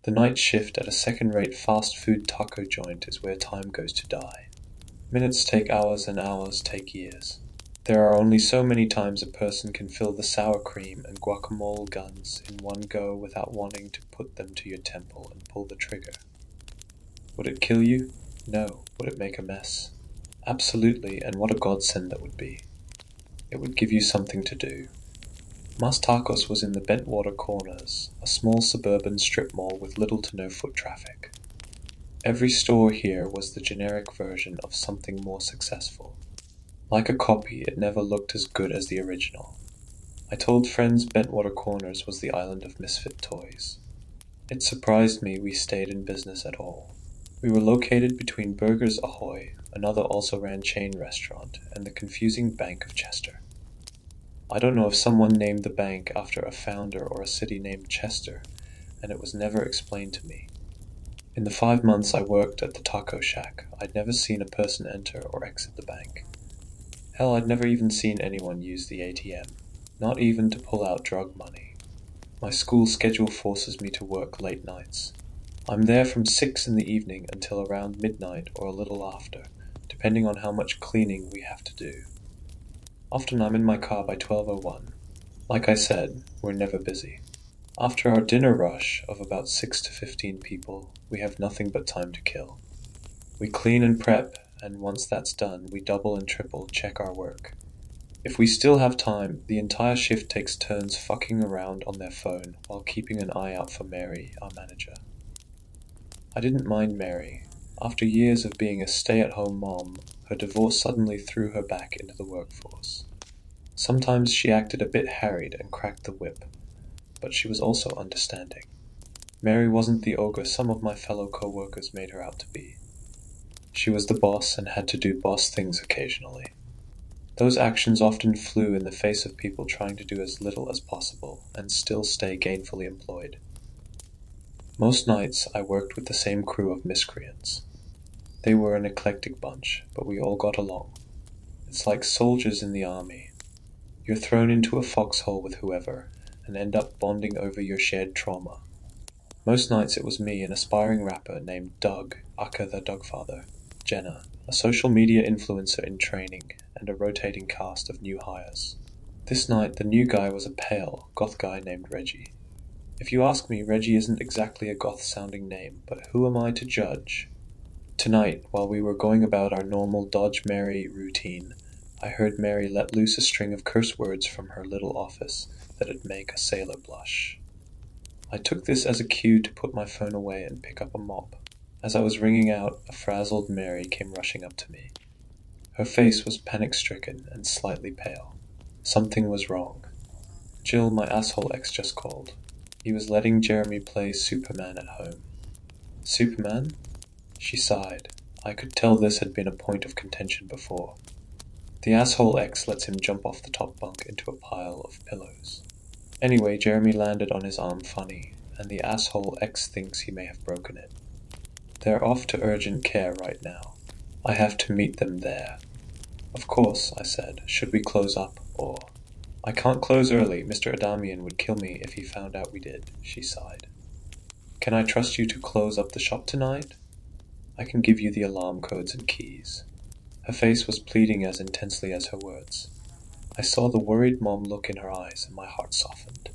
The night shift at a second-rate fast food taco joint is where time goes to die. Minutes take hours and hours take years. There are only so many times a person can fill the sour cream and guacamole guns in one go without wanting to put them to your temple and pull the trigger. Would it kill you? No. Would it make a mess? Absolutely, and what a godsend that would be. It would give you something to do. Mas Tacos was in the Bentwater Corners, a small suburban strip mall with little to no foot traffic. Every store here was the generic version of something more successful. Like a copy, it never looked as good as the original. I told friends Bentwater Corners was the island of misfit toys. It surprised me we stayed in business at all. We were located between Burgers Ahoy, another also-ran chain restaurant, and the confusing Bank of Chester. I don't know if someone named the bank after a founder or a city named Chester, and it was never explained to me. In the 5 months I worked at the taco shack, I'd never seen a person enter or exit the bank. Hell, I'd never even seen anyone use the ATM, not even to pull out drug money. My school schedule forces me to work late nights. I'm there from 6 in the evening until around midnight or a little after, depending on how much cleaning we have to do. Often I'm in my car by 12:01. Like I said, we're never busy. After our dinner rush of about 6 to 15 people, we have nothing but time to kill. We clean and prep, and once that's done, we double and triple check our work. If we still have time, the entire shift takes turns fucking around on their phone while keeping an eye out for Mary, our manager. I didn't mind Mary. After years of being a stay-at-home mom, her divorce suddenly threw her back into the workforce. Sometimes she acted a bit harried and cracked the whip, but she was also understanding. Mary wasn't the ogre some of my fellow co-workers made her out to be. She was the boss and had to do boss things occasionally. Those actions often flew in the face of people trying to do as little as possible and still stay gainfully employed. Most nights I worked with the same crew of miscreants. They were an eclectic bunch, but we all got along. It's like soldiers in the army. You're thrown into a foxhole with whoever, and end up bonding over your shared trauma. Most nights it was me, an aspiring rapper named Doug, aka the Dogfather, Jenna, a social media influencer in training, and a rotating cast of new hires. This night the new guy was a pale, goth guy named Reggie. If you ask me, Reggie isn't exactly a goth-sounding name, but who am I to judge? Tonight, while we were going about our normal Dodge Mary routine, I heard Mary let loose a string of curse words from her little office that'd make a sailor blush. I took this as a cue to put my phone away and pick up a mop. As I was ringing out, a frazzled Mary came rushing up to me. Her face was panic-stricken and slightly pale. Something was wrong. Jill, my asshole ex, just called. He was letting Jeremy play Superman at home. Superman? She sighed. I could tell this had been a point of contention before. The asshole ex lets him jump off the top bunk into a pile of pillows. Anyway, Jeremy landed on his arm funny, and the asshole ex thinks he may have broken it. They're off to urgent care right now. I have to meet them there. Of course, I said. Should we close up, or... I can't close early. Mr. Adamian would kill me if he found out we did, she sighed. Can I trust you to close up the shop tonight? I can give you the alarm codes and keys. Her face was pleading as intensely as her words. I saw the worried mom look in her eyes and my heart softened.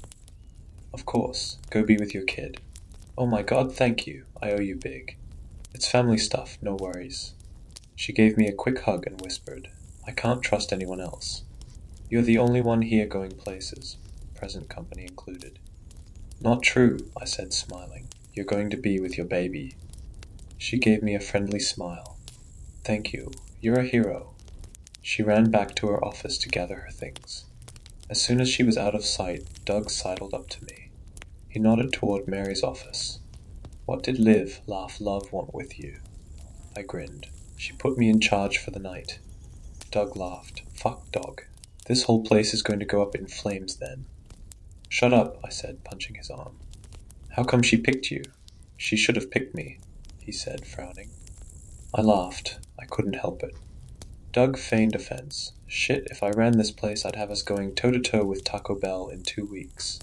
Of course, go be with your kid. Oh my God, thank you. I owe you big. It's family stuff, no worries. She gave me a quick hug and whispered, I can't trust anyone else. You're the only one here going places, present company included. Not true, I said, smiling. You're going to be with your baby. She gave me a friendly smile. Thank you. You're a hero. She ran back to her office to gather her things. As soon as she was out of sight, Doug sidled up to me. He nodded toward Mary's office. What did live, laugh, love want with you? I grinned. She put me in charge for the night. Doug laughed. Fuck, dog. This whole place is going to go up in flames then. Shut up, I said, punching his arm. How come she picked you? She should have picked me, he said, frowning. I laughed. I couldn't help it. Doug feigned offense. Shit, if I ran this place, I'd have us going toe-to-toe with Taco Bell in 2 weeks.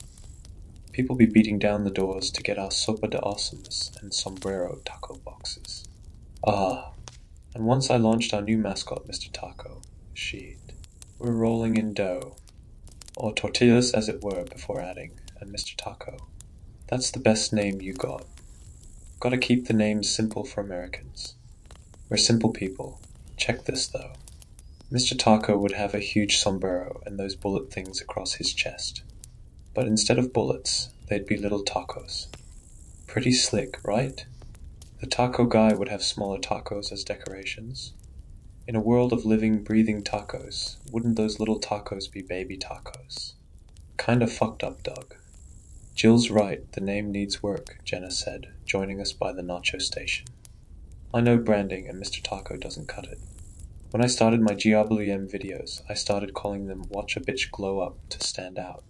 People be beating down the doors to get our sopa de awesomes and sombrero taco boxes. Ah, and once I launched our new mascot, Mr. Taco. Sheet. We're rolling in dough, or tortillas as it were, before adding, and Mr. Taco. That's the best name you got. Gotta keep the names simple for Americans. We're simple people. Check this, though. Mr. Taco would have a huge sombrero and those bullet things across his chest. But instead of bullets, they'd be little tacos. Pretty slick, right? The taco guy would have smaller tacos as decorations. In a world of living, breathing tacos, wouldn't those little tacos be baby tacos? Kinda fucked up, Doug. Jill's right, the name needs work, Jenna said, joining us by the nacho station. I know branding, and Mr. Taco doesn't cut it. When I started my GWM videos, I started calling them Watch a Bitch Glow Up to stand out.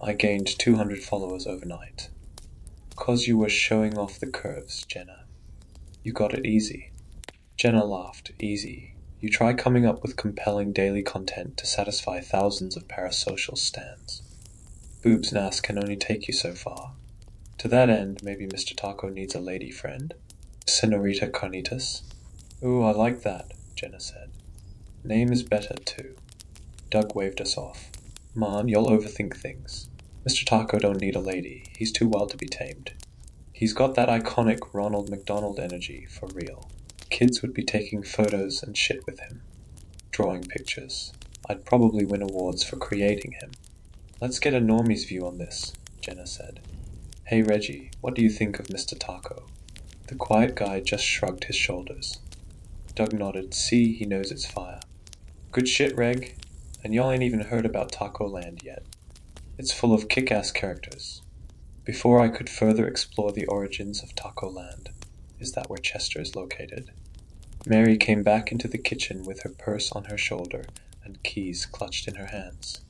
I gained 200 followers overnight. 'Cause you were showing off the curves, Jenna. You got it easy. Jenna laughed. Easy. You try coming up with compelling daily content to satisfy thousands of parasocial stans. Boobs and ass can only take you so far. To that end, maybe Mr. Taco needs a lady friend? Senorita Carnitas? Ooh, I like that, Jenna said. Name is better, too. Doug waved us off. Man, you'll overthink things. Mr. Taco don't need a lady. He's too wild to be tamed. He's got that iconic Ronald McDonald energy, for real. Kids would be taking photos and shit with him. Drawing pictures. I'd probably win awards for creating him. Let's get a normie's view on this, Jenna said. Hey Reggie, what do you think of Mr. Taco? The quiet guy just shrugged his shoulders. Doug nodded. See, he knows it's fire. Good shit, Reg. And y'all ain't even heard about Taco Land yet. It's full of kick-ass characters. Before I could further explore the origins of Taco Land, is that where Chester is located, Mary came back into the kitchen with her purse on her shoulder and keys clutched in her hands.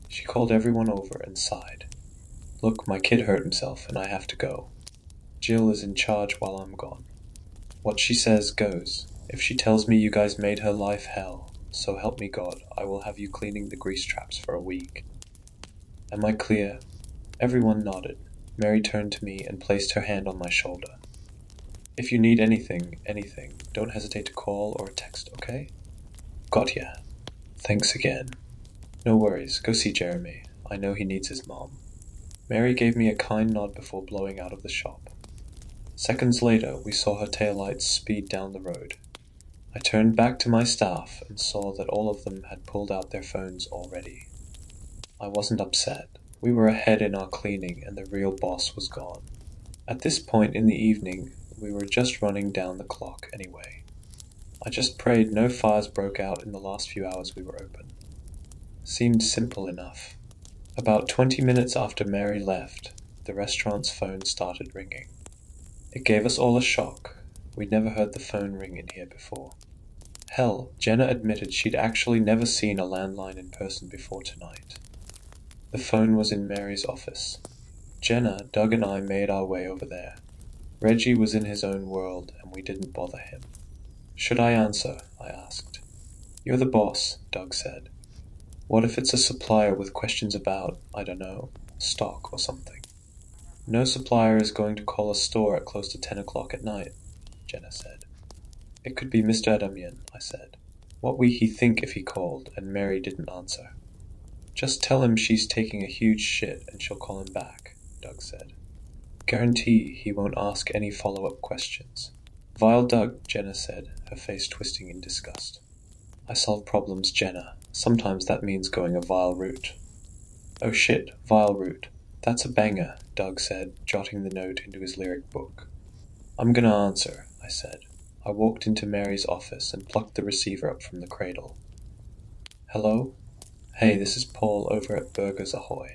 She called everyone over and sighed. Look, my kid hurt himself and I have to go. Jill is in charge while I'm gone. What she says goes. If she tells me you guys made her life hell, so help me God, I will have you cleaning the grease traps for a week. Am I clear? Everyone nodded. Mary turned to me and placed her hand on my shoulder. If you need anything, don't hesitate to call or text, okay? Got ya. Thanks again. No worries, go see Jeremy. I know he needs his mom. Mary gave me a kind nod before blowing out of the shop. Seconds later, we saw her taillights speed down the road. I turned back to my staff and saw that all of them had pulled out their phones already. I wasn't upset. We were ahead in our cleaning and the real boss was gone. At this point in the evening, we were just running down the clock anyway. I just prayed no fires broke out in the last few hours we were open. Seemed simple enough. About 20 minutes after Mary left, the restaurant's phone started ringing. It gave us all a shock. We'd never heard the phone ring in here before. Hell, Jenna admitted she'd actually never seen a landline in person before tonight. The phone was in Mary's office. Jenna, Doug and I made our way over there. Reggie was in his own world, and we didn't bother him. Should I answer? I asked. You're the boss, Doug said. What if it's a supplier with questions about, I don't know, stock or something? No supplier is going to call a store at close to 10 o'clock at night, Jenna said. It could be Mr. Adamian, I said. What would he think if he called, and Mary didn't answer? Just tell him she's taking a huge shit and she'll call him back, Doug said. Guarantee he won't ask any follow-up questions. Vile Doug, Jenna said, her face twisting in disgust. I solve problems, Jenna. Sometimes that means going a vile route. Oh shit, vile route. That's a banger, Doug said, jotting the note into his lyric book. I'm gonna answer, I said. I walked into Mary's office and plucked the receiver up from the cradle. Hello? Hey, this is Paul over at Burgers Ahoy.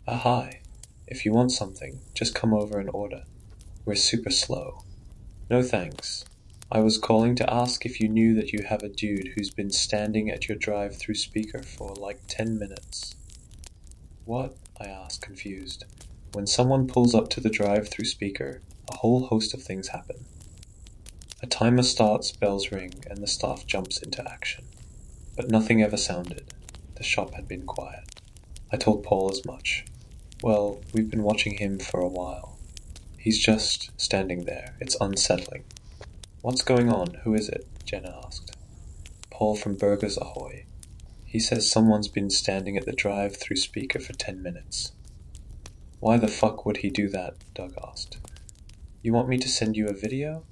Hi. If you want something, just come over and order. We're super slow. No thanks. I was calling to ask if you knew that you have a dude who's been standing at your drive-through speaker for like 10 minutes. What? I asked, confused. When someone pulls up to the drive-through speaker, a whole host of things happen. A timer starts, bells ring, and the staff jumps into action. But nothing ever sounded. The shop had been quiet. I told Paul as much. Well, we've been watching him for a while. He's just standing there. It's unsettling. What's going on? Who is it? Jenna asked. Paul from Burgers Ahoy. He says someone's been standing at the drive-through speaker for 10 minutes. Why the fuck would he do that? Doug asked. You want me to send you a video?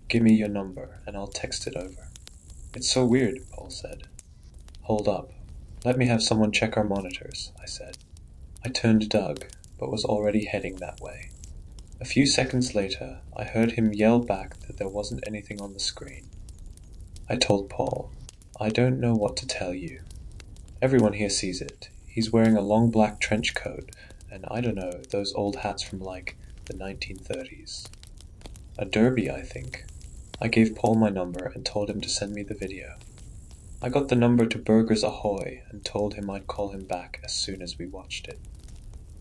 Give me your number, and I'll text it over. It's so weird, Paul said. Hold up. Let me have someone check our monitors, I said. I turned to Doug, but was already heading that way. A few seconds later, I heard him yell back that there wasn't anything on the screen. I told Paul, I don't know what to tell you. Everyone here sees it. He's wearing a long black trench coat, and I don't know, those old hats from like the 1930s. A derby, I think. I gave Paul my number and told him to send me the video. I got the number to Burgers Ahoy and told him I'd call him back as soon as we watched it.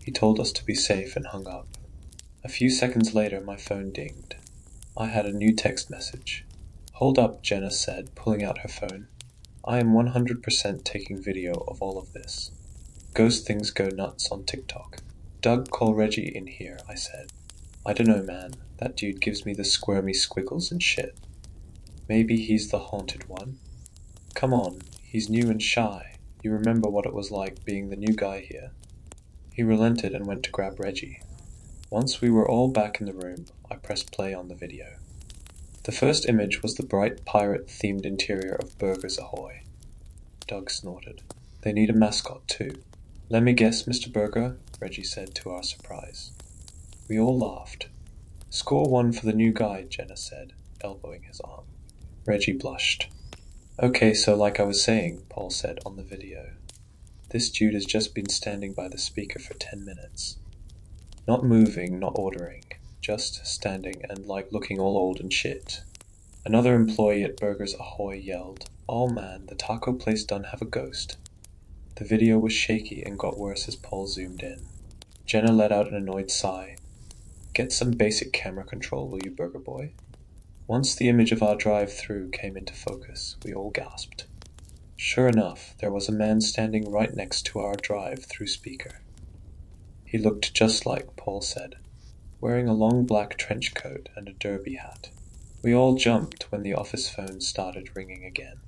He told us to be safe and hung up. A few seconds later, my phone dinged. I had a new text message. Hold up, Jenna said, pulling out her phone. I am 100% taking video of all of this. Ghost things go nuts on TikTok. Doug, call Reggie in here, I said. I don't know, man. That dude gives me the squirmy squiggles and shit. Maybe he's the haunted one? Come on, he's new and shy. You remember what it was like being the new guy here. He relented and went to grab Reggie. Once we were all back in the room, I pressed play on the video. The first image was the bright pirate-themed interior of Burgers Ahoy. Doug snorted. They need a mascot too. Let me guess, Mr. Burger, Reggie said to our surprise. We all laughed. Score 1 for the new guy, Jenna said, elbowing his arm. Reggie blushed. Okay, so like I was saying, Paul said on the video. This dude has just been standing by the speaker for 10 minutes. Not moving, not ordering, just standing and like looking all old and shit. Another employee at Burgers Ahoy yelled, Oh man, the taco place done have a ghost. The video was shaky and got worse as Paul zoomed in. Jenna let out an annoyed sigh. Get some basic camera control, will you, Burger Boy? Once the image of our drive-through came into focus, we all gasped. Sure enough, there was a man standing right next to our drive-through speaker. He looked just like Paul said, wearing a long black trench coat and a derby hat. We all jumped when the office phone started ringing again.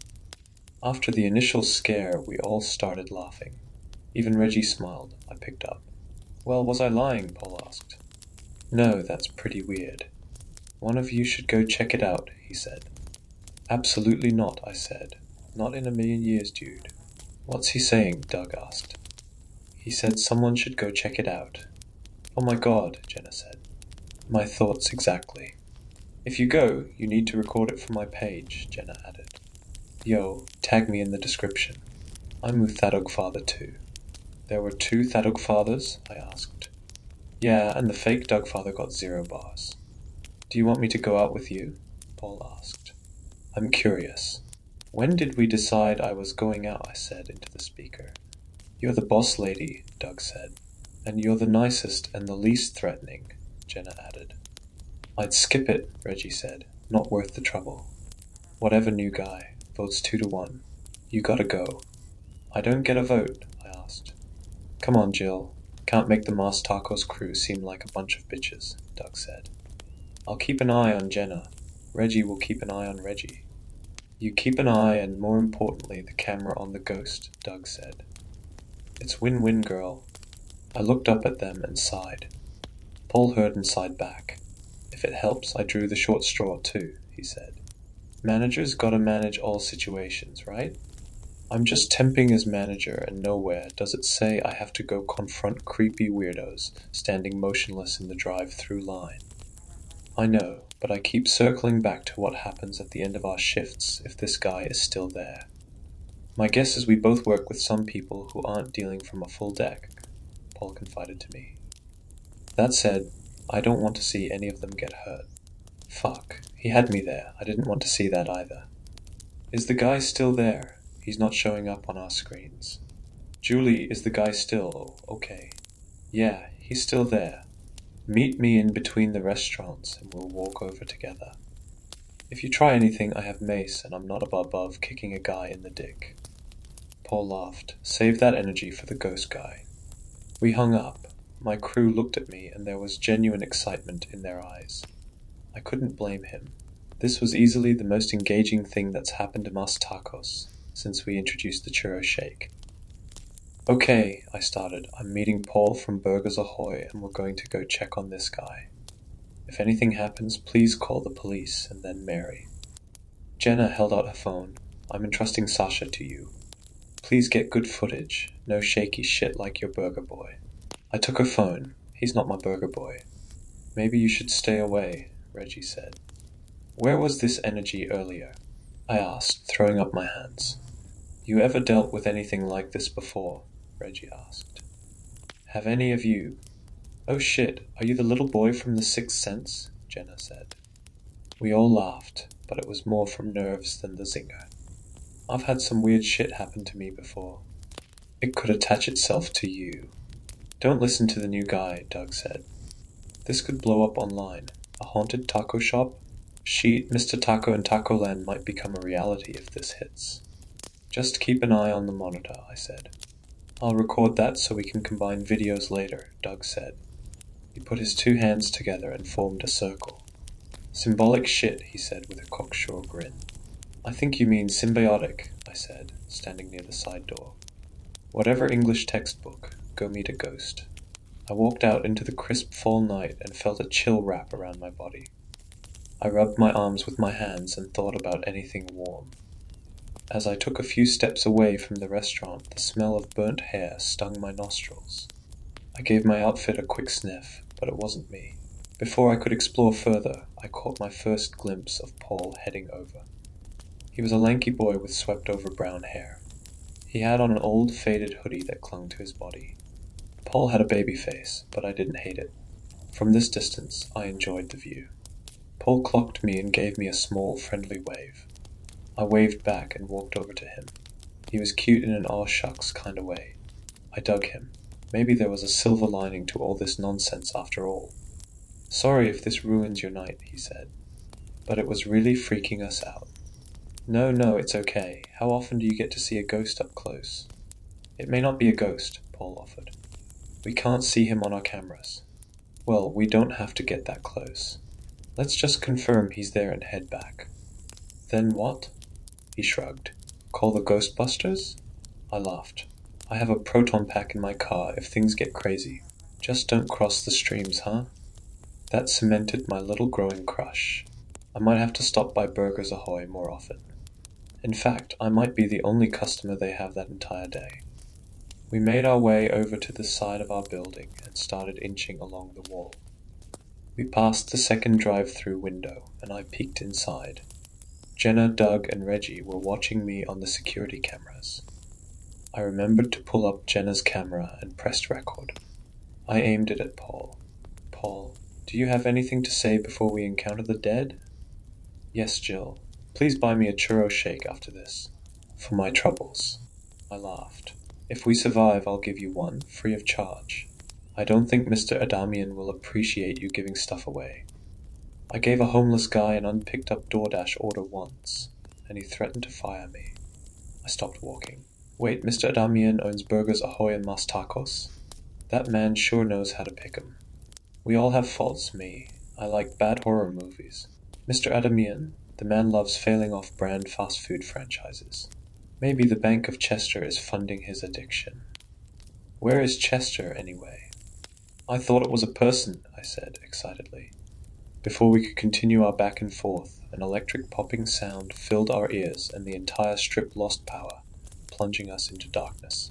After the initial scare, we all started laughing. Even Reggie smiled. I picked up. Well, was I lying? Paul asked. No, that's pretty weird. One of you should go check it out, he said. Absolutely not, I said. Not in a million years, dude. What's he saying? Doug asked. He said someone should go check it out. Oh my god, Jenna said. My thoughts exactly. If you go, you need to record it for my page, Jenna added. Yo, tag me in the description. I'm with Thadogfather too. There were 2 Thadogfathers? I asked. Yeah, and the fake Dougfather got 0 bars. Do you want me to go out with you? Paul asked. I'm curious. When did we decide I was going out? I said into the speaker. You're the boss lady, Doug said. And you're the nicest and the least threatening, Jenna added. I'd skip it, Reggie said. Not worth the trouble. Whatever, new guy. Votes 2-1. You gotta go. I don't get a vote, I asked. Come on, Jill. Can't make the Mars Tacos crew seem like a bunch of bitches, Doug said. I'll keep an eye on Jenna. Reggie will keep an eye on Reggie. You keep an eye and, more importantly, the camera on the ghost, Doug said. It's win-win, girl. I looked up at them and sighed. Paul heard and sighed back. If it helps, I drew the short straw too, he said. Managers gotta manage all situations, right? I'm just temping as manager and nowhere does it say I have to go confront creepy weirdos standing motionless in the drive-through line. I know, but I keep circling back to what happens at the end of our shifts if this guy is still there. My guess is we both work with some people who aren't dealing from a full deck, Paul confided to me. That said, I don't want to see any of them get hurt. Fuck, he had me there. I didn't want to see that either. Is the guy still there? He's not showing up on our screens. Julie, is the guy still okay? Yeah, he's still there. Meet me in between the restaurants and we'll walk over together. If you try anything, I have mace and I'm not above kicking a guy in the dick. Paul laughed. Save that energy for the ghost guy. We hung up. My crew looked at me and there was genuine excitement in their eyes. I couldn't blame him. This was easily the most engaging thing that's happened to Mas Tacos since we introduced the churro shake. Okay, I started. I'm meeting Paul from Burgers Ahoy and we're going to go check on this guy. If anything happens, please call the police, and then Mary. Jenna held out her phone. I'm entrusting Sasha to you. Please get good footage. No shaky shit like your burger boy. I took her phone. He's not my burger boy. Maybe you should stay away, Reggie said. Where was this energy earlier? I asked, throwing up my hands. You ever dealt with anything like this before? Reggie asked. Have any of you? Oh shit, are you the little boy from The Sixth Sense? Jenna said. We all laughed, but it was more from nerves than the zinger. I've had some weird shit happen to me before. It could attach itself to you. Don't listen to the new guy, Doug said. This could blow up online. A haunted taco shop? Mr. Taco and Taco Land might become a reality if this hits. Just keep an eye on the monitor, I said. I'll record that so we can combine videos later, Doug said. He put his two hands together and formed a circle. Symbolic shit, he said with a cocksure grin. I think you mean symbiotic, I said, standing near the side door. Whatever English textbook, go meet a ghost. I walked out into the crisp fall night and felt a chill wrap around my body. I rubbed my arms with my hands and thought about anything warm. As I took a few steps away from the restaurant, the smell of burnt hair stung my nostrils. I gave my outfit a quick sniff, but it wasn't me. Before I could explore further, I caught my first glimpse of Paul heading over. He was a lanky boy with swept-over brown hair. He had on an old, faded hoodie that clung to his body. Paul had a baby face, but I didn't hate it. From this distance, I enjoyed the view. Paul clocked me and gave me a small, friendly wave. I waved back and walked over to him. He was cute in an aw shucks kind of way. I dug him. Maybe there was a silver lining to all this nonsense after all. Sorry if this ruins your night, he said. But it was really freaking us out. No, it's okay. How often do you get to see a ghost up close? It may not be a ghost, Paul offered. We can't see him on our cameras. Well, we don't have to get that close. Let's just confirm he's there and head back. Then what? He shrugged. Call the Ghostbusters? I laughed. I have a proton pack in my car if things get crazy. Just don't cross the streams, huh? That cemented my little growing crush. I might have to stop by Burgers Ahoy more often. In fact, I might be the only customer they have that entire day. We made our way over to the side of our building and started inching along the wall. We passed the second drive-through window, and I peeked inside. Jenna, Doug, and Reggie were watching me on the security cameras. I remembered to pull up Jenna's camera and pressed record. I aimed it at Paul. Paul, do you have anything to say before we encounter the dead? Yes, Jill. Please buy me a churro shake after this. For my troubles. I laughed. If we survive, I'll give you one, free of charge. I don't think Mr. Adamian will appreciate you giving stuff away. I gave a homeless guy an unpicked-up DoorDash order once, and he threatened to fire me. I stopped walking. Wait, Mr. Adamian owns Burgers Ahoy and Mas Tacos? That man sure knows how to pick 'em. We all have faults, me. I like bad horror movies. Mr. Adamian, the man loves failing off-brand fast food franchises. Maybe the Bank of Chester is funding his addiction. Where is Chester, anyway? I thought it was a person, I said, excitedly. Before we could continue our back and forth, an electric popping sound filled our ears and the entire strip lost power, plunging us into darkness.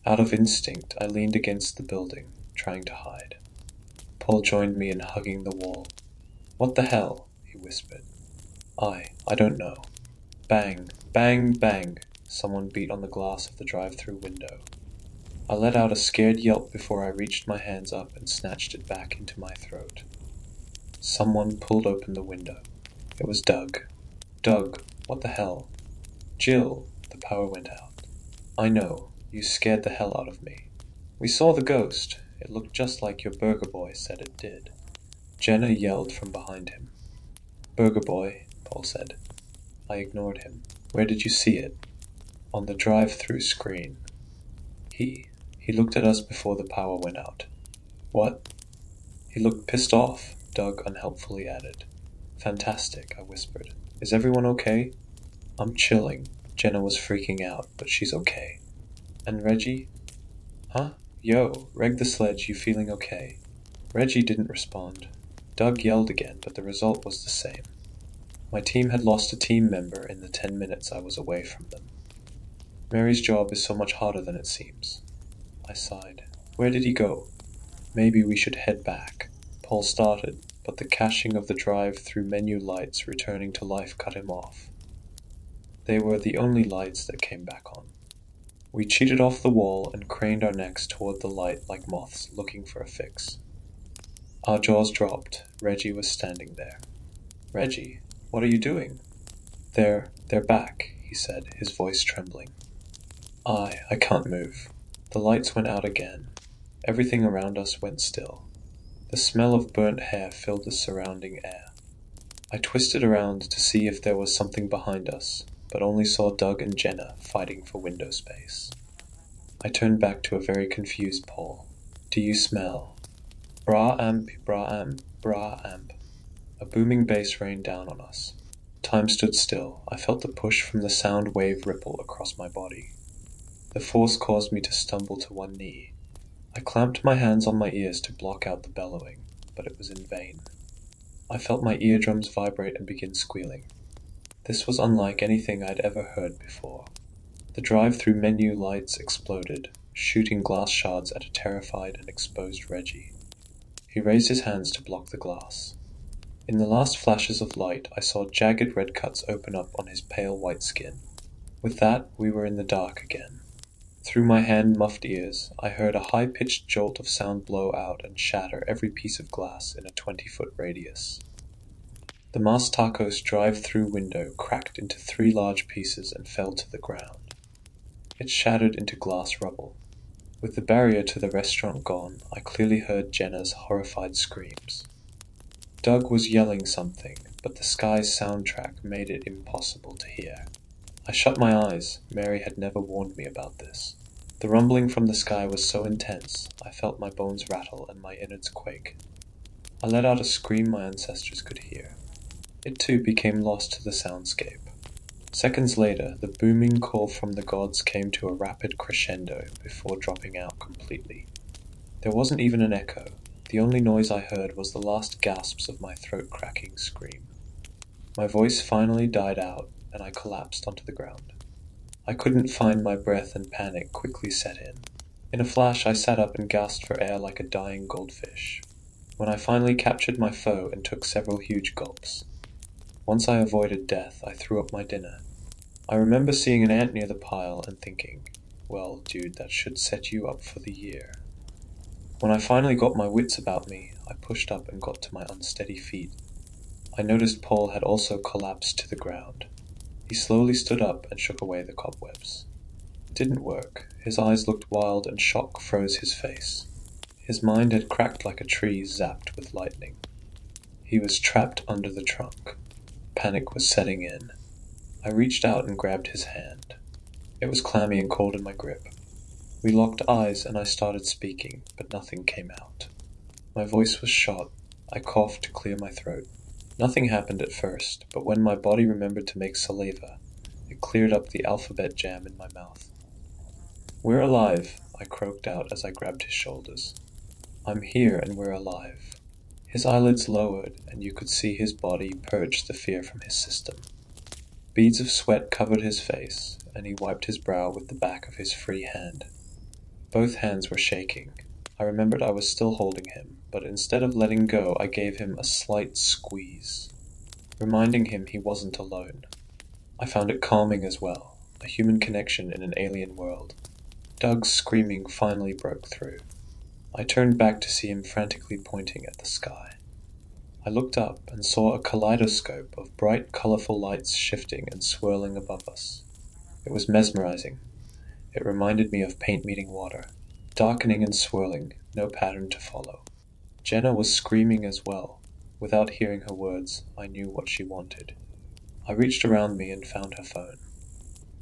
Out of instinct, I leaned against the building, trying to hide. Paul joined me in hugging the wall. What the hell? He whispered. I don't know. Bang, bang, bang, someone beat on the glass of the drive-through window. I let out a scared yelp before I reached my hands up and snatched it back into my throat. Someone pulled open the window. It was Doug. Doug, what the hell? Jill, the power went out. I know, you scared the hell out of me. We saw the ghost. It looked just like your burger boy said it did. Jenna yelled from behind him. Burger boy, Paul said. I ignored him. Where did you see it? On the drive-through screen. He He looked at us before the power went out. What? He looked pissed off, Doug unhelpfully added. Fantastic, I whispered. Is everyone okay? I'm chilling. Jenna was freaking out, but she's okay. And Reggie? Huh? Yo, reg the sledge, you feeling okay? Reggie didn't respond. Doug yelled again, but the result was the same. My team had lost a team member in the 10 minutes I was away from them. Mary's job is so much harder than it seems. I sighed. Where did he go? Maybe we should head back. Paul started, but the caching of the drive-through menu lights returning to life cut him off. They were the only lights that came back on. We cheated off the wall and craned our necks toward the light like moths looking for a fix. Our jaws dropped. Reggie was standing there. Reggie, what are you doing? They're back, he said, his voice trembling. I can't move. The lights went out again. Everything around us went still. The smell of burnt hair filled the surrounding air. I twisted around to see if there was something behind us, but only saw Doug and Jenna fighting for window space. I turned back to a very confused Paul. Do you smell? Bra amp, bra amp, bra amp. A booming bass rained down on us. Time stood still. I felt the push from the sound wave ripple across my body. The force caused me to stumble to one knee. I clamped my hands on my ears to block out the bellowing, but it was in vain. I felt my eardrums vibrate and begin squealing. This was unlike anything I'd ever heard before. The drive-through menu lights exploded, shooting glass shards at a terrified and exposed Reggie. He raised his hands to block the glass. In the last flashes of light, I saw jagged red cuts open up on his pale white skin. With that, we were in the dark again. Through my hand-muffed ears, I heard a high-pitched jolt of sound blow out and shatter every piece of glass in a 20-foot radius. The Mas Tacos drive-through window cracked into 3 large pieces and fell to the ground. It shattered into glass rubble. With the barrier to the restaurant gone, I clearly heard Jenna's horrified screams. Doug was yelling something, but the sky's soundtrack made it impossible to hear. I shut my eyes. Mary had never warned me about this. The rumbling from the sky was so intense, I felt my bones rattle and my innards quake. I let out a scream my ancestors could hear. It too became lost to the soundscape. Seconds later, the booming call from the gods came to a rapid crescendo before dropping out completely. There wasn't even an echo. The only noise I heard was the last gasps of my throat-cracking scream. My voice finally died out, and I collapsed onto the ground. I couldn't find my breath and panic quickly set in. In a flash, I sat up and gasped for air like a dying goldfish. When I finally captured my foe and took several huge gulps. Once I avoided death, I threw up my dinner. I remember seeing an ant near the pile and thinking, well, dude, that should set you up for the year. When I finally got my wits about me, I pushed up and got to my unsteady feet. I noticed Paul had also collapsed to the ground. He slowly stood up and shook away the cobwebs. It didn't work. His eyes looked wild and shock froze his face. His mind had cracked like a tree zapped with lightning. He was trapped under the trunk. Panic was setting in. I reached out and grabbed his hand. It was clammy and cold in my grip. We locked eyes and I started speaking, but nothing came out. My voice was shot. I coughed to clear my throat. Nothing happened at first, but when my body remembered to make saliva, it cleared up the alphabet jam in my mouth. We're alive, I croaked out as I grabbed his shoulders. I'm here and we're alive. His eyelids lowered, and you could see his body purge the fear from his system. Beads of sweat covered his face, and he wiped his brow with the back of his free hand. Both hands were shaking. I remembered I was still holding him, but instead of letting go, I gave him a slight squeeze, reminding him he wasn't alone. I found it calming as well, a human connection in an alien world. Doug's screaming finally broke through. I turned back to see him frantically pointing at the sky. I looked up and saw a kaleidoscope of bright, colorful lights shifting and swirling above us. It was mesmerizing. It reminded me of paint meeting water, darkening and swirling, no pattern to follow. Jenna was screaming as well. Without hearing her words, I knew what she wanted. I reached around me and found her phone.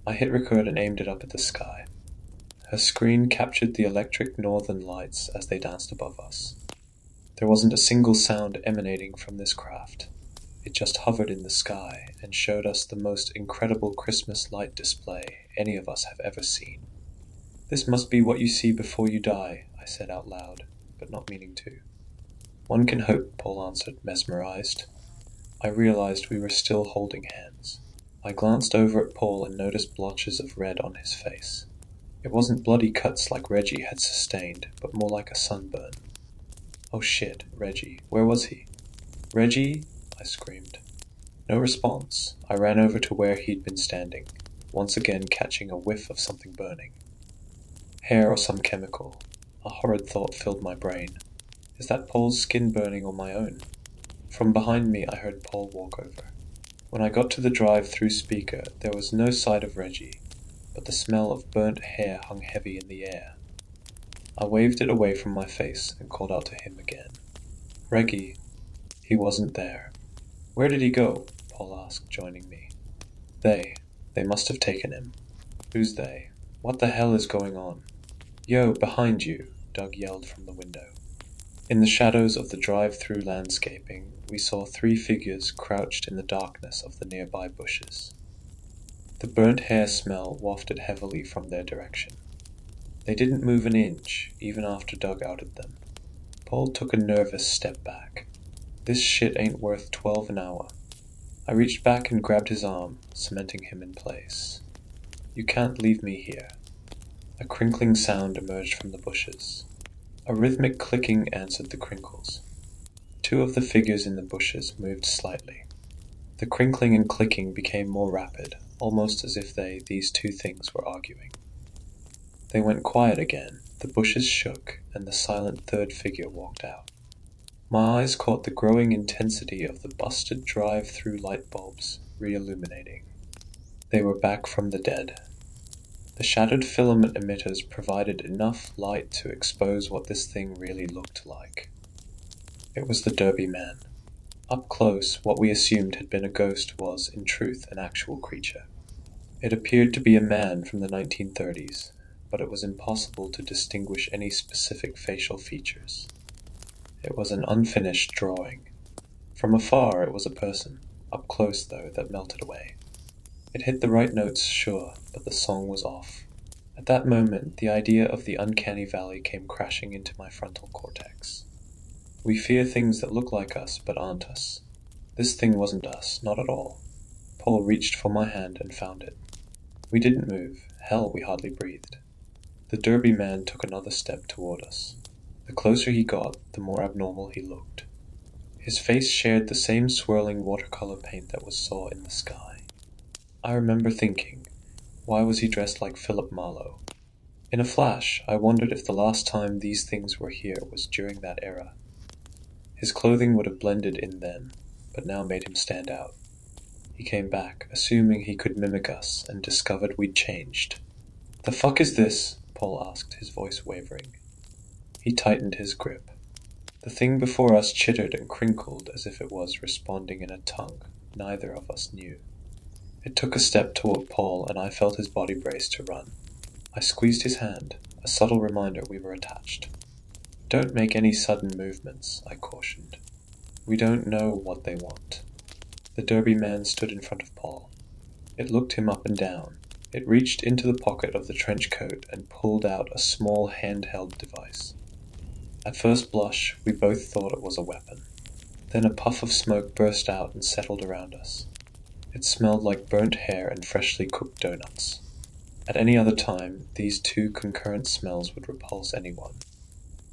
I hit record and aimed it up at the sky. Her screen captured the electric northern lights as they danced above us. There wasn't a single sound emanating from this craft. It just hovered in the sky and showed us the most incredible Christmas light display any of us have ever seen. "This must be what you see before you die," I said out loud, but not meaning to. "One can hope," Paul answered, mesmerized. I realized we were still holding hands. I glanced over at Paul and noticed blotches of red on his face. It wasn't bloody cuts like Reggie had sustained, but more like a sunburn. "Oh shit, Reggie. Where was he?" "Reggie?" I screamed. No response. I ran over to where he'd been standing, once again catching a whiff of something burning. Hair or some chemical. A horrid thought filled my brain. Is that Paul's skin burning or my own? From behind me I heard Paul walk over. When I got to the drive-through speaker, there was no sight of Reggie, but the smell of burnt hair hung heavy in the air. I waved it away from my face and called out to him again. "Reggie." He wasn't there. "Where did he go?" Paul asked, joining me. They must have taken him." "Who's they? What the hell is going on?" "Yo, behind you," Doug yelled from the window. In the shadows of the drive-through landscaping, we saw 3 figures crouched in the darkness of the nearby bushes. The burnt hair smell wafted heavily from their direction. They didn't move an inch, even after Doug outed them. Paul took a nervous step back. "This shit ain't worth 12 an hour." I reached back and grabbed his arm, cementing him in place. "You can't leave me here." A crinkling sound emerged from the bushes. A rhythmic clicking answered the crinkles. 2 of the figures in the bushes moved slightly. The crinkling and clicking became more rapid, almost as if these 2 things were arguing. They went quiet again, the bushes shook, and the silent 3rd figure walked out. My eyes caught the growing intensity of the busted drive-through light bulbs re-illuminating. They were back from the dead. The shattered filament emitters provided enough light to expose what this thing really looked like. It was the Derby Man. Up close, what we assumed had been a ghost was, in truth, an actual creature. It appeared to be a man from the 1930s, but it was impossible to distinguish any specific facial features. It was an unfinished drawing. From afar, it was a person. Up close, though, that melted away. It hit the right notes, sure, but the song was off. At that moment, the idea of the uncanny valley came crashing into my frontal cortex. We fear things that look like us, but aren't us. This thing wasn't us, not at all. Paul reached for my hand and found it. We didn't move. Hell, we hardly breathed. The Derby Man took another step toward us. The closer he got, the more abnormal he looked. His face shared the same swirling watercolor paint that was saw in the sky. I remember thinking, why was he dressed like Philip Marlowe? In a flash, I wondered if the last time these things were here was during that era. His clothing would have blended in then, but now made him stand out. He came back, assuming he could mimic us, and discovered we'd changed. "The fuck is this?" Paul asked, his voice wavering. He tightened his grip. The thing before us chittered and crinkled as if it was responding in a tongue neither of us knew. It took a step toward Paul, and I felt his body brace to run. I squeezed his hand, a subtle reminder we were attached. "Don't make any sudden movements," I cautioned. "We don't know what they want." The Derby Man stood in front of Paul. It looked him up and down. It reached into the pocket of the trench coat and pulled out a small handheld device. At first blush, we both thought it was a weapon. Then a puff of smoke burst out and settled around us. It smelled like burnt hair and freshly cooked donuts. At any other time, these 2 concurrent smells would repulse anyone.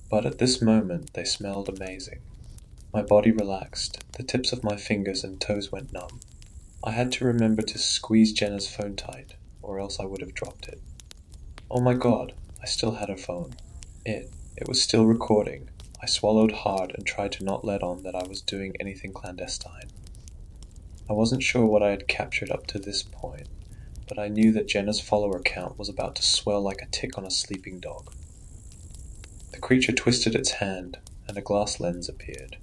But at this moment, they smelled amazing. My body relaxed, the tips of my fingers and toes went numb. I had to remember to squeeze Jenna's phone tight, or else I would have dropped it. Oh my god, I still had her phone. It was still recording. I swallowed hard and tried to not let on that I was doing anything clandestine. I wasn't sure what I had captured up to this point, but I knew that Jenna's follower count was about to swell like a tick on a sleeping dog. The creature twisted its hand, and a glass lens appeared.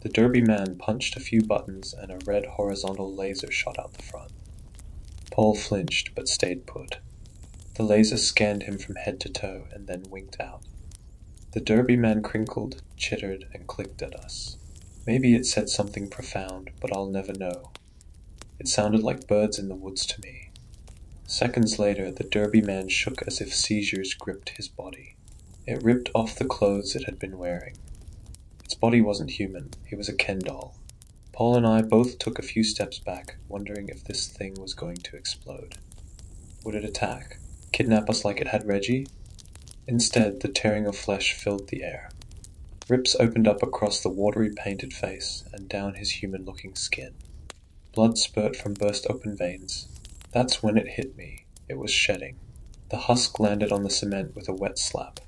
The Derby Man punched a few buttons and a red horizontal laser shot out the front. Paul flinched but stayed put. The laser scanned him from head to toe and then winked out. The derby man crinkled, chittered, and clicked at us. Maybe it said something profound, but I'll never know. It sounded like birds in the woods to me. Seconds later, the derby man shook as if seizures gripped his body. It ripped off the clothes it had been wearing. Its body wasn't human, he was a Ken doll. Paul and I both took a few steps back, wondering if this thing was going to explode. Would it attack? Kidnap us like it had Reggie? Instead, the tearing of flesh filled the air. Rips opened up across the watery painted face and down his human-looking skin. Blood spurt from burst-open veins. That's when it hit me. It was shedding. The husk landed on the cement with a wet slap.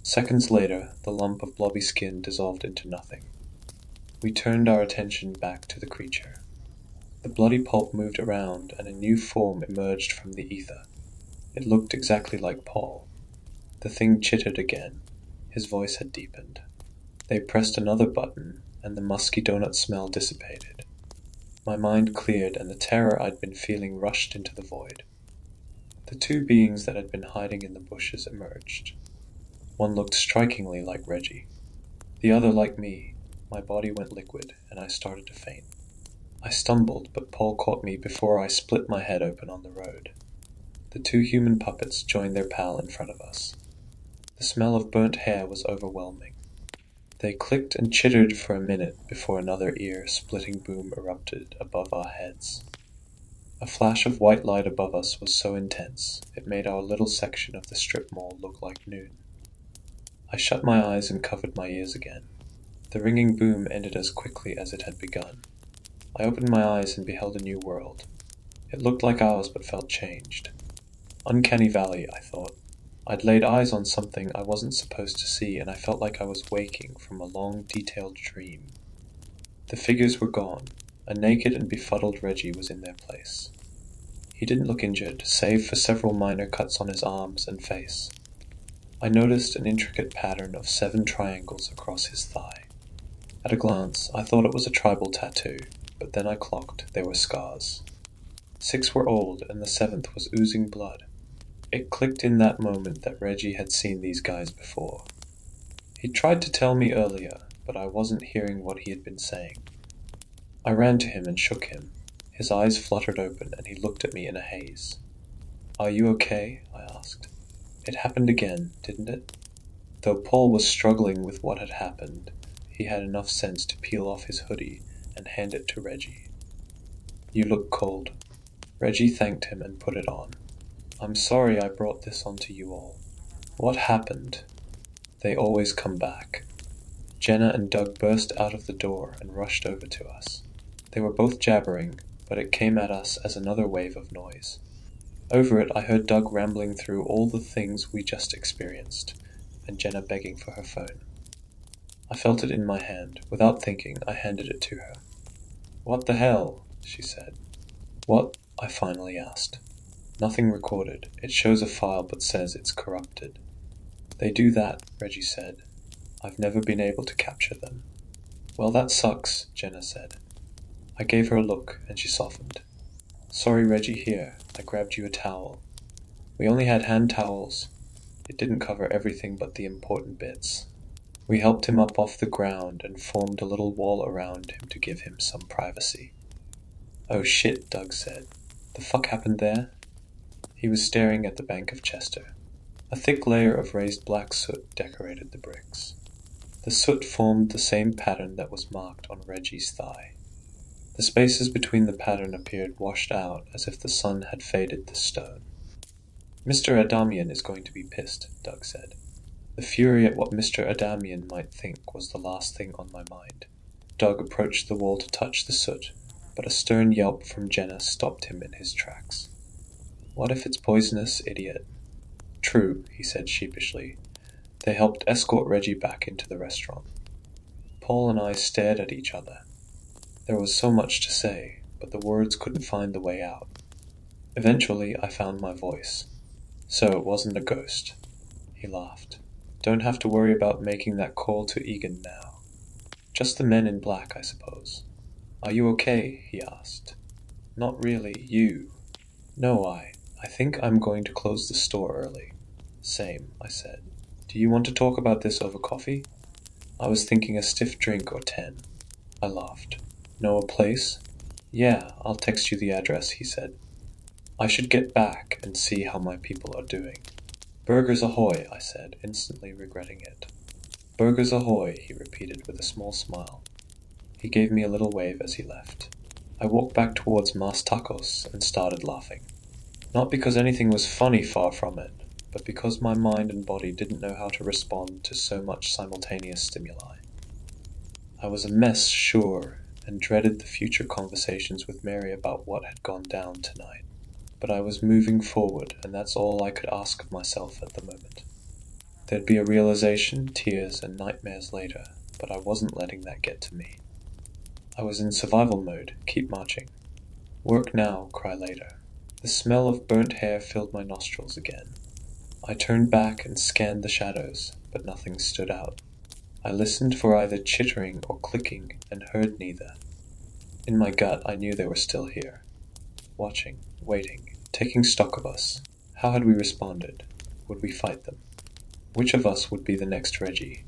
Seconds later, the lump of blobby skin dissolved into nothing. We turned our attention back to the creature. The bloody pulp moved around, and a new form emerged from the ether. It looked exactly like Paul. The thing chittered again. His voice had deepened. They pressed another button, and the musky donut smell dissipated. My mind cleared, and the terror I'd been feeling rushed into the void. The two beings that had been hiding in the bushes emerged. One looked strikingly like Reggie. The other like me. My body went liquid, and I started to faint. I stumbled, but Paul caught me before I split my head open on the road. The two human puppets joined their pal in front of us. The smell of burnt hair was overwhelming. They clicked and chittered for a minute before another ear-splitting boom erupted above our heads. A flash of white light above us was so intense, it made our little section of the strip mall look like noon. I shut my eyes and covered my ears again. The ringing boom ended as quickly as it had begun. I opened my eyes and beheld a new world. It looked like ours but felt changed. Uncanny Valley, I thought. I'd laid eyes on something I wasn't supposed to see, and I felt like I was waking from a long, detailed dream. The figures were gone. A naked and befuddled Reggie was in their place. He didn't look injured, save for several minor cuts on his arms and face. I noticed an intricate pattern of 7 triangles across his thigh. At a glance, I thought it was a tribal tattoo, but then I clocked they were scars. 6 were old, and the 7th was oozing blood. It clicked in that moment that Reggie had seen these guys before. He tried to tell me earlier, but I wasn't hearing what he had been saying. I ran to him and shook him. His eyes fluttered open, and he looked at me in a haze. "Are you okay?" I asked. It happened again, didn't it? Though Paul was struggling with what had happened, he had enough sense to peel off his hoodie and hand it to Reggie. "You look cold." Reggie thanked him and put it on. "I'm sorry I brought this onto you all." "What happened?" "They always come back." Jenna and Doug burst out of the door and rushed over to us. They were both jabbering, but it came at us as another wave of noise. Over it I heard Doug rambling through all the things we just experienced, and Jenna begging for her phone. I felt it in my hand. Without thinking, I handed it to her. "What the hell?" she said. "What?" I finally asked. "Nothing recorded. It shows a file but says it's corrupted." "They do that," Reggie said. "I've never been able to capture them." "Well, that sucks," Jenna said. I gave her a look, and she softened. "Sorry, Reggie, here. I grabbed you a towel." We only had hand towels. It didn't cover everything but the important bits. We helped him up off the ground and formed a little wall around him to give him some privacy. "Oh shit," Doug said. "The fuck happened there?" He was staring at the Bank of Chester. A thick layer of raised black soot decorated the bricks. The soot formed the same pattern that was marked on Reggie's thigh. The spaces between the pattern appeared washed out as if the sun had faded the stone. "Mr. Adamian is going to be pissed," Doug said. The fury at what Mr. Adamian might think was the last thing on my mind. Doug approached the wall to touch the soot, but a stern yelp from Jenna stopped him in his tracks. "What if it's poisonous, idiot?" "True," he said sheepishly. They helped escort Reggie back into the restaurant. Paul and I stared at each other. There was so much to say, but the words couldn't find the way out. Eventually, I found my voice. "So it wasn't a ghost." He laughed. "Don't have to worry about making that call to Egan now. Just the men in black, I suppose." "Are you okay?" he asked. "Not really. You?" "No, I I think I'm going to close the store early. Same, I said. Do you want to talk about this over coffee? I was thinking a stiff drink or 10. I laughed. Know a place? Yeah, I'll text you the address, he said. I should get back and see how my people are doing. Burgers ahoy, I said, instantly regretting it. Burgers ahoy, he repeated with a small smile. He gave me a little wave as he left. I walked back towards Mas Tacos and started laughing. Not because anything was funny, far from it, but because my mind and body didn't know how to respond to so much simultaneous stimuli. I was a mess, sure, and dreaded the future conversations with Mary about what had gone down tonight. But I was moving forward, and that's all I could ask of myself at the moment. There'd be a realization, tears, and nightmares later, but I wasn't letting that get to me. I was in survival mode, keep marching. Work now, cry later. The smell of burnt hair filled my nostrils again. I turned back and scanned the shadows, but nothing stood out. I listened for either chittering or clicking and heard neither. In my gut, I knew they were still here. Watching, waiting, taking stock of us. How had we responded? Would we fight them? Which of us would be the next Reggie?